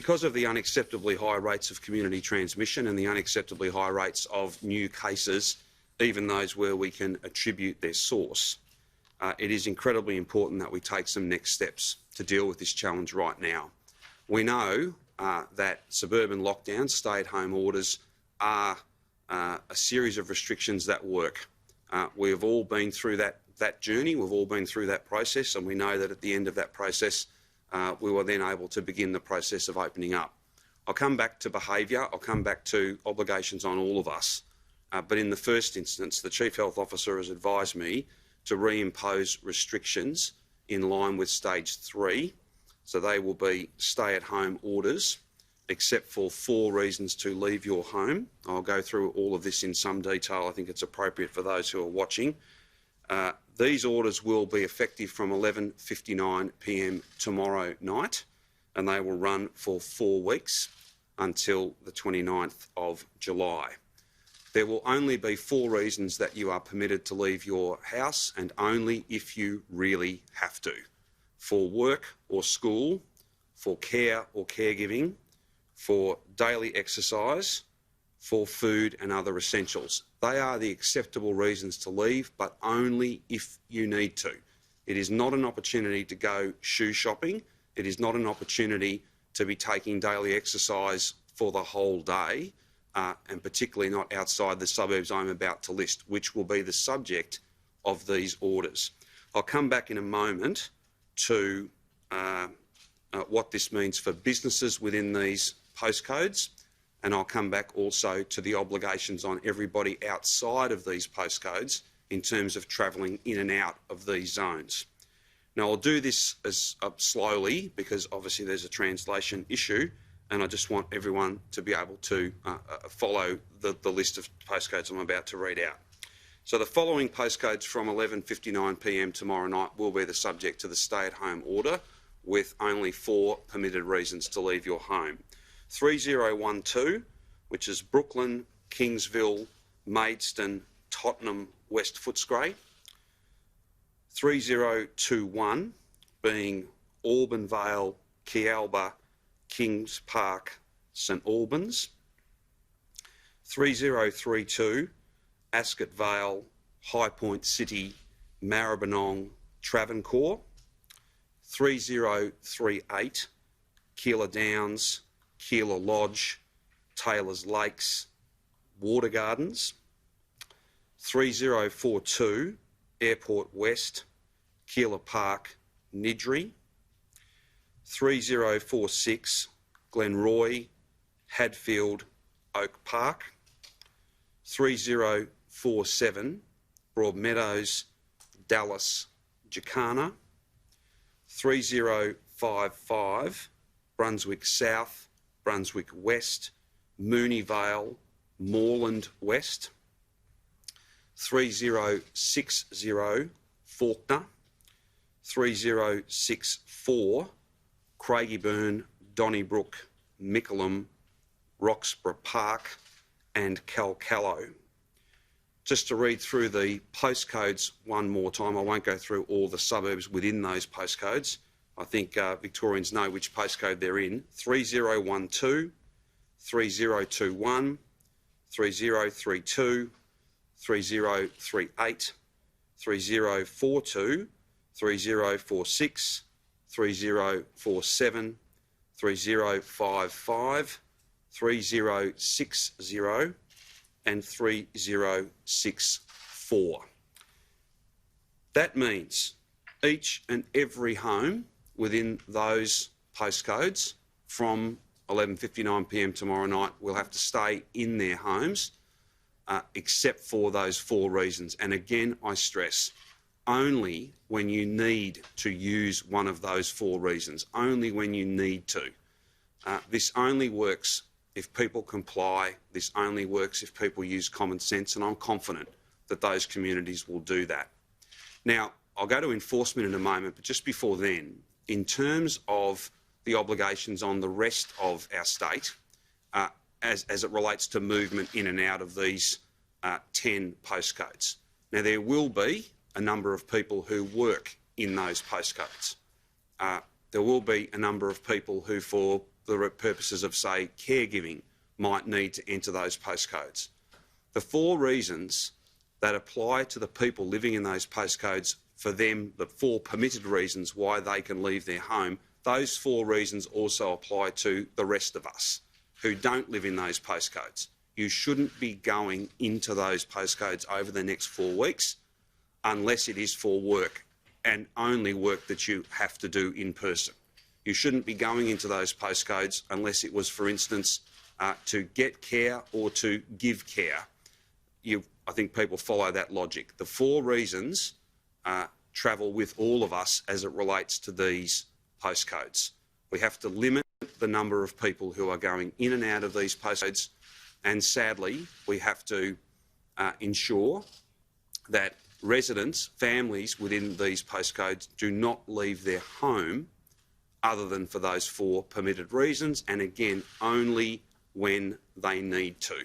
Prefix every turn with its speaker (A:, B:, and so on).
A: Because of the unacceptably high rates of community transmission and the unacceptably high rates of new cases, even those where we can attribute their source, it is incredibly important that we take some next steps to deal with this challenge right now. We know that suburban lockdowns, stay-at-home orders, are a series of restrictions that work. We have all been through that journey, we've all been through that process, and we know that at the end of that process, we were then able to begin the process of opening up. I'll come back to behaviour, I'll come back to obligations on all of us, but in the first instance, the Chief Health Officer has advised me to reimpose restrictions in line with stage 3. So they will be stay-at-home orders, except for 4 reasons to leave your home. I'll go through all of this in some detail. I think it's appropriate for those who are watching. These orders will be effective from 11:59 p.m. tomorrow night, and they will run for 4 weeks until the 29th of July. There will only be 4 reasons that you are permitted to leave your house, and only if you really have to. For work or school, for care or caregiving, for daily exercise, for food and other essentials. They are the acceptable reasons to leave, but only if you need to. It is not an opportunity to go shoe shopping. It is not an opportunity to be taking daily exercise for the whole day, and particularly not outside the suburbs I'm about to list, which will be the subject of these orders. I'll come back in a moment to what this means for businesses within these postcodes, and I'll come back also to the obligations on everybody outside of these postcodes in terms of travelling in and out of these zones. Now, I'll do this slowly because obviously there's a translation issue, and I just want everyone to be able to follow the list of postcodes I'm about to read out. So the following postcodes from 11:59 p.m. tomorrow night will be the subject to the stay-at-home order, with only 4 permitted reasons to leave your home. 3012, which is Brooklyn, Kingsville, Maidstone, Tottenham, West Footscray. 3021 being Auburn Vale, Kealba, Kings Park, St Albans. 3032 Ascot Vale, High Point City, Maribyrnong, Travancore. 3038 Keilor Downs, Keilor Lodge, Taylors Lakes, Water Gardens. 3042 Airport West, Keilor Park, Nidri. 3046 Glenroy, Hadfield, Oak Park. 3047 Broadmeadows, Dallas, Jacana. 3055 Brunswick South, Brunswick West, Mooney Vale, Moreland West. 3060 Faulkner. 3064 Craigieburn, Donnybrook, Mickleham, Roxburgh Park and Calcallo. Just to read through the postcodes one more time, I won't go through all the suburbs within those postcodes. I think Victorians know which postcode they're in. 3012, 3021, 3032, 3038, 3042, 3046, 3047, 3055, 3060 and 3064. That means each and every home within those postcodes from 11:59 p.m. tomorrow night will have to stay in their homes except for those 4 reasons. And again, I stress, only when you need to use one of those 4 reasons, only when you need to. This only works if people comply. This only works if people use common sense, and I'm confident that those communities will do that. Now, I'll go to enforcement in a moment, but just before then, in terms of the obligations on the rest of our state, as it relates to movement in and out of these 10 postcodes. Now, there will be a number of people who work in those postcodes. There will be a number of people who, for the purposes of, say, caregiving, might need to enter those postcodes. The 4 reasons that apply to the people living in those postcodes, for them, the 4 permitted reasons why they can leave their home, those 4 reasons also apply to the rest of us who don't live in those postcodes. You shouldn't be going into those postcodes over the next 4 weeks unless it is for work, and only work that you have to do in person. You shouldn't be going into those postcodes unless it was, for instance, to get care or to give care. I think people follow that logic. The 4 reasons travel with all of us as it relates to these postcodes. We have to limit the number of people who are going in and out of these postcodes, and sadly we have to ensure that residents, families within these postcodes do not leave their home other than for those 4 permitted reasons, and again only when they need to.